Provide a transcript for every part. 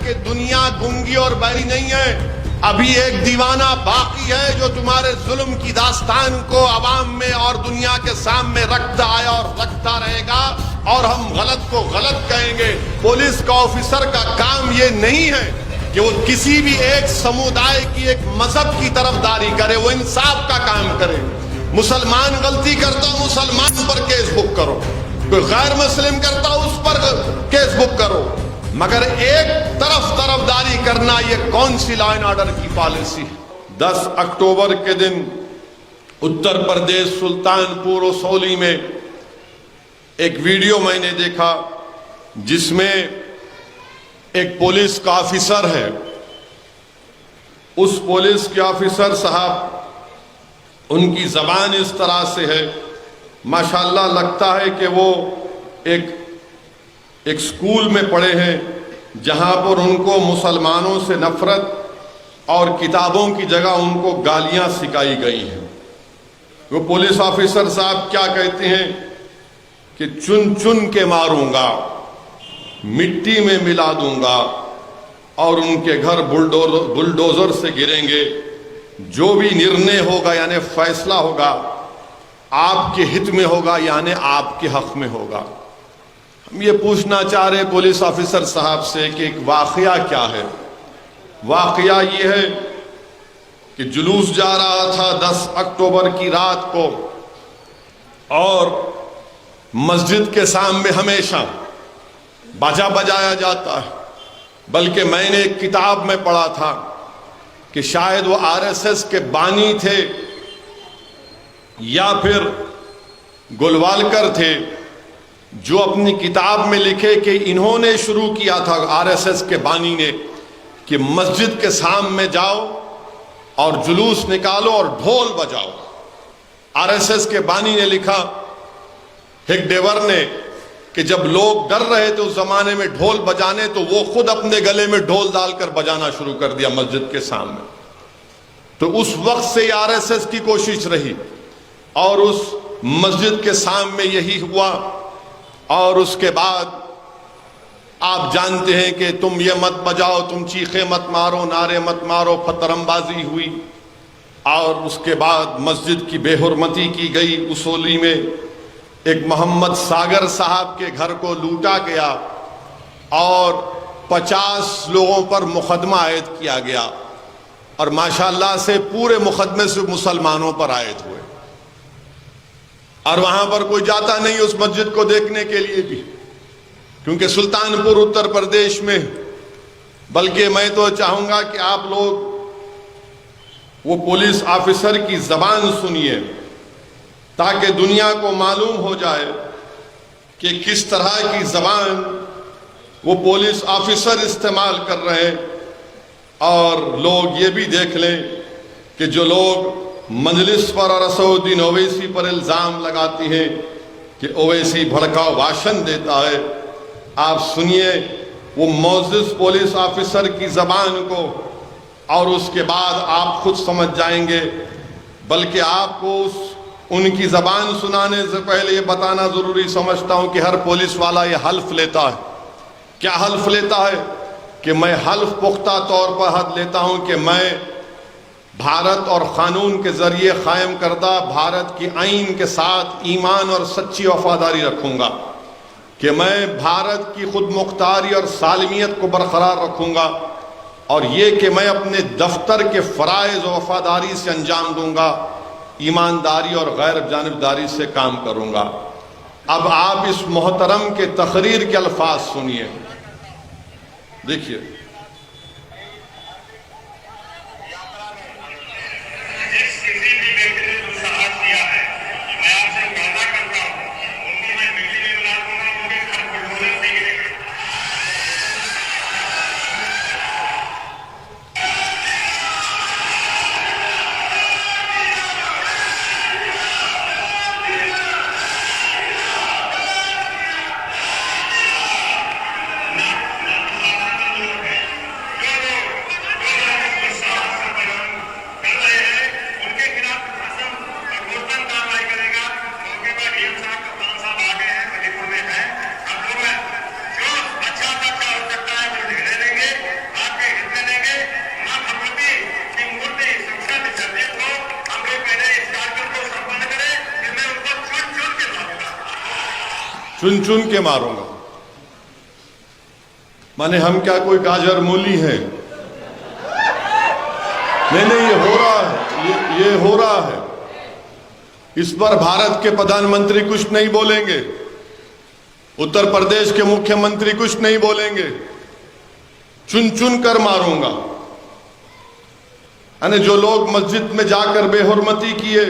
کہ دنیا گنگی اور بہری نہیں ہے، ابھی ایک دیوانہ باقی ہے جو تمہارے ظلم کی داستان کو عوام میں اور دنیا کے سامنے رکھتا آیا اور رکھتا رہے گا، اور ہم غلط کو غلط کہیں گے۔ پولیس کا آفیسر کا کام یہ نہیں ہے کہ وہ کسی بھی ایک سمودائے کی ایک مذہب کی طرفداری کرے، وہ انصاف کا کام کرے۔ مسلمان غلطی کرتا ہو مسلمان پر کیس بک کرو، کوئی غیر مسلم کرتا ہو اس پر کیس بک کرو، مگر ایک طرفداری کرنا یہ کون سی لا اینڈ آرڈر کی پالیسی؟ 10 اکتوبر کے دن اتر پردیش سلطان پور اسولی میں ایک ویڈیو میں نے دیکھا جس میں ایک پولیس کا آفیسر ہے، اس پولیس کے آفیسر صاحب ان کی زبان اس طرح سے ہے، ماشاءاللہ لگتا ہے کہ وہ ایک سکول میں پڑھے ہیں جہاں پر ان کو مسلمانوں سے نفرت اور کتابوں کی جگہ ان کو گالیاں سکھائی گئی ہیں۔ وہ پولیس آفیسر صاحب کیا کہتے ہیں کہ چن چن کے ماروں گا، مٹی میں ملا دوں گا، اور ان کے گھر بلڈوزر سے گریں گے، جو بھی نرنے ہوگا یعنی فیصلہ ہوگا آپ کے ہت میں ہوگا، یعنی آپ کے حق میں ہوگا۔ ہم یہ پوچھنا چاہ رہے پولیس آفیسر صاحب سے کہ ایک واقعہ کیا ہے؟ واقعہ یہ ہے کہ جلوس جا رہا تھا 10 اکتوبر کی رات کو، اور مسجد کے سامنے ہمیشہ باجا بجایا جاتا ہے، بلکہ میں نے ایک کتاب میں پڑھا تھا کہ شاید وہ RSS کے بانی تھے یا پھر گلوالکر تھے، جو اپنی کتاب میں لکھے کہ انہوں نے شروع کیا تھا، RSS کے بانی نے، کہ مسجد کے سامنے جاؤ اور جلوس نکالو اور ڈھول بجاؤ۔ RSS کے بانی نے لکھا ہک ڈیور نے کہ جب لوگ ڈر رہے تھے اس زمانے میں ڈھول بجانے، تو وہ خود اپنے گلے میں ڈھول ڈال کر بجانا شروع کر دیا مسجد کے سامنے۔ تو اس وقت سے RSS کی کوشش رہی، اور اس مسجد کے سامنے یہی ہوا، اور اس کے بعد آپ جانتے ہیں کہ تم یہ مت بجاؤ، تم چیخے مت مارو، نعرے مت مارو، پتھرم بازی ہوئی، اور اس کے بعد مسجد کی بے حرمتی کی گئی۔ اسولی میں ایک محمد ساگر صاحب کے گھر کو لوٹا گیا اور 50 لوگوں پر مقدمہ عائد کیا گیا، اور ماشاءاللہ سے پورے مقدمے سے مسلمانوں پر عائد ہوئے، اور وہاں پر کوئی جاتا نہیں اس مسجد کو دیکھنے کے لیے بھی، کیونکہ سلطان پور اتر پردیش میں۔ بلکہ میں تو چاہوں گا کہ آپ لوگ وہ پولیس آفیسر کی زبان سنیے، تاکہ دنیا کو معلوم ہو جائے کہ کس طرح کی زبان وہ پولیس آفیسر استعمال کر رہے ہیں، اور لوگ یہ بھی دیکھ لیں کہ جو لوگ مجلس پر اور اسد الدین اویسی پر الزام لگاتی ہیں کہ اویسی بھڑکاؤ بھاشن دیتا ہے، آپ سنیے وہ معزز پولیس آفیسر کی زبان کو، اور اس کے بعد آپ خود سمجھ جائیں گے۔ بلکہ آپ کو ان کی زبان سنانے سے پہلے یہ بتانا ضروری سمجھتا ہوں کہ ہر پولیس والا یہ حلف لیتا ہے۔ کیا حلف لیتا ہے؟ کہ میں حلف پختہ طور پر حد لیتا ہوں کہ میں بھارت اور قانون کے ذریعے قائم کردہ بھارت کی آئین کے ساتھ ایمان اور سچی وفاداری رکھوں گا، کہ میں بھارت کی خود مختاری اور سالمیت کو برقرار رکھوں گا، اور یہ کہ میں اپنے دفتر کے فرائض و وفاداری سے انجام دوں گا، ایمانداری اور غیر جانبداری سے کام کروں گا۔ اب آپ اس محترم کے تقریر کے الفاظ سنیے، دیکھیے۔ چن چن کے ماروں گا. مانے ہم کیا کوئی گاجر مولی ہیں؟ نہیں یہ ہو رہا ہے، یہ ہو رہا ہے. اس پر بھارت کے پردھان منتری کچھ نہیں بولیں گے، اتر پردیش کے مکھیہ منتری کچھ نہیں بولیں گے. چن چن کر ماروں گا. یعنی جو لوگ مسجد میں جا کر بے حرمتی کیے،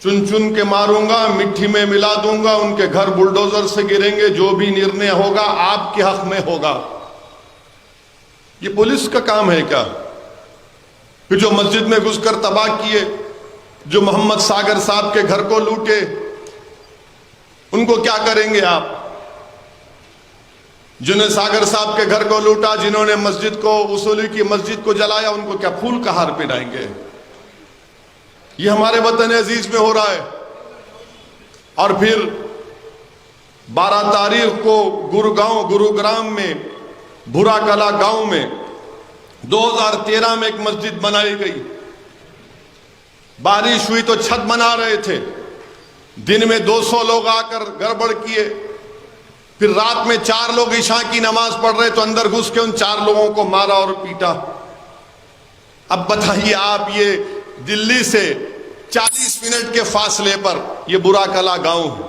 چن چن کے ماروں گا، مٹی میں ملا دوں گا، ان کے گھر بلڈوزر سے گریں گے. جو بھی نرنے ہوگا آپ کے حق میں ہوگا. یہ پولیس کا کام ہے کیا؟ پھر جو مسجد میں گھس کر تباہ کیے، جو محمد ساگر صاحب کے گھر کو لوٹے، ان کو کیا کریں گے آپ؟ جنہوں نے ساگر صاحب کے گھر کو لوٹا، جنہوں نے مسجد کو، اصولی کی مسجد کو جلایا، ان کو کیا پھول کا ہار پہنائیں گے؟ یہ ہمارے وطن عزیز میں ہو رہا ہے. اور پھر 12 تاریخ کو گروگرام میں بھورا کلا گاؤں میں 2013 میں ایک مسجد بنائی گئی. بارش ہوئی تو چھت بنا رہے تھے، دن میں 200 لوگ آ کر گڑبڑ کیے. پھر رات میں 4 لوگ عشاء کی نماز پڑھ رہے تو اندر گھس کے ان 4 لوگوں کو مارا اور پیٹا. اب بتائیے آپ، یہ دلی سے 40 منٹ کے فاصلے پر یہ بھورا کلا گاؤں ہے.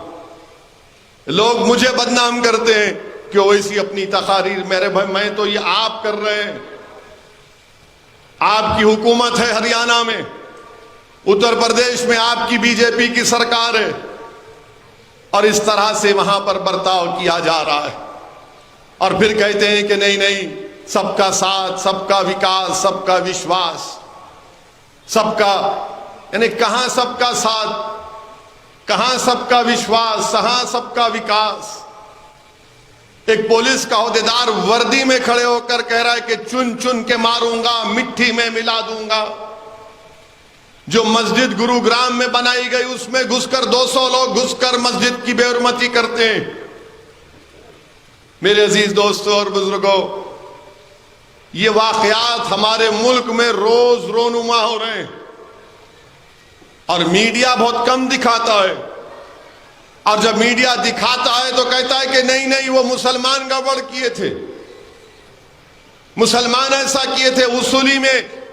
لوگ مجھے بدنام کرتے ہیں کہ ویسی اپنی تقاریر. میرے بھائی، میں تو یہ آپ کر رہے ہیں. آپ کی حکومت ہے ہریانہ میں، اتر پردیش میں آپ کی بی جے پی کی سرکار ہے، اور اس طرح سے وہاں پر برتاؤ کیا جا رہا ہے. اور پھر کہتے ہیں کہ نہیں سب کا ساتھ، سب کا وکاس، سب کا وشواس، سب کا، یعنی کہاں سب کا ساتھ، کہاں سب کا وشواس، کہاں سب کا وکاس. ایک پولیس کا عہدیدار وردی میں کھڑے ہو کر کہہ رہا ہے کہ چن چن کے ماروں گا، مٹی میں ملا دوں گا. جو مسجد گروگرام میں بنائی گئی، اس میں گھس کر 200 لوگ گھس کر مسجد کی بے حرمتی کرتے ہیں. میرے عزیز دوستوں اور بزرگوں، یہ واقعات ہمارے ملک میں روز رونما ہو رہے ہیں، اور میڈیا بہت کم دکھاتا ہے. اور جب میڈیا دکھاتا ہے تو کہتا ہے کہ نہیں وہ مسلمان گڑبڑ کیے تھے، مسلمان ایسا کیے تھے.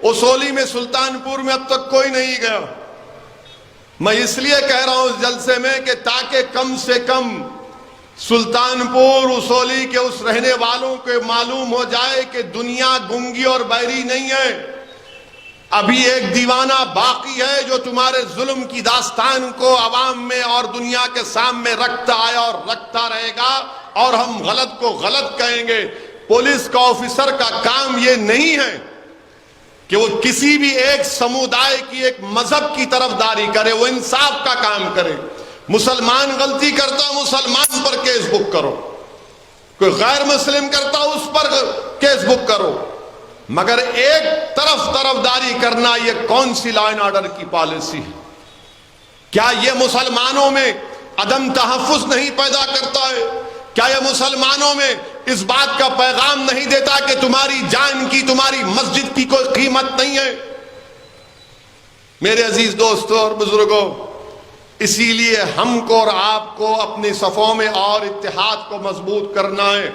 اصولی میں سلطان پور میں اب تک کوئی نہیں گیا. میں اس لیے کہہ رہا ہوں اس جلسے میں کہ تاکہ کم سے کم سلطان پور اصولی کے اس رہنے والوں کو معلوم ہو جائے کہ دنیا گنگی اور بہری نہیں ہے. ابھی ایک دیوانہ باقی ہے جو تمہارے ظلم کی داستان کو عوام میں اور دنیا کے سامنے رکھتا آیا اور رکھتا رہے گا، اور ہم غلط کو غلط کہیں گے. پولیس کا آفیسر کا کام یہ نہیں ہے کہ وہ کسی بھی ایک سمودائے کی، ایک مذہب کی طرف داری کرے. وہ انصاف کا کام کرے. مسلمان غلطی کرتا، مسلمان پر کیس بک کرو. کوئی غیر مسلم کرتا، اس پر کیس بک کرو. مگر ایک طرف داری کرنا، یہ کون سی لا اینڈ آرڈر کی پالیسی ہے؟ کیا یہ مسلمانوں میں عدم تحفظ نہیں پیدا کرتا ہے؟ کیا یہ مسلمانوں میں اس بات کا پیغام نہیں دیتا کہ تمہاری جان کی، تمہاری مسجد کی کوئی قیمت نہیں ہے؟ میرے عزیز دوستوں اور بزرگوں، اسی لیے ہم کو اور آپ کو اپنی صفوں میں اور اتحاد کو مضبوط کرنا ہے.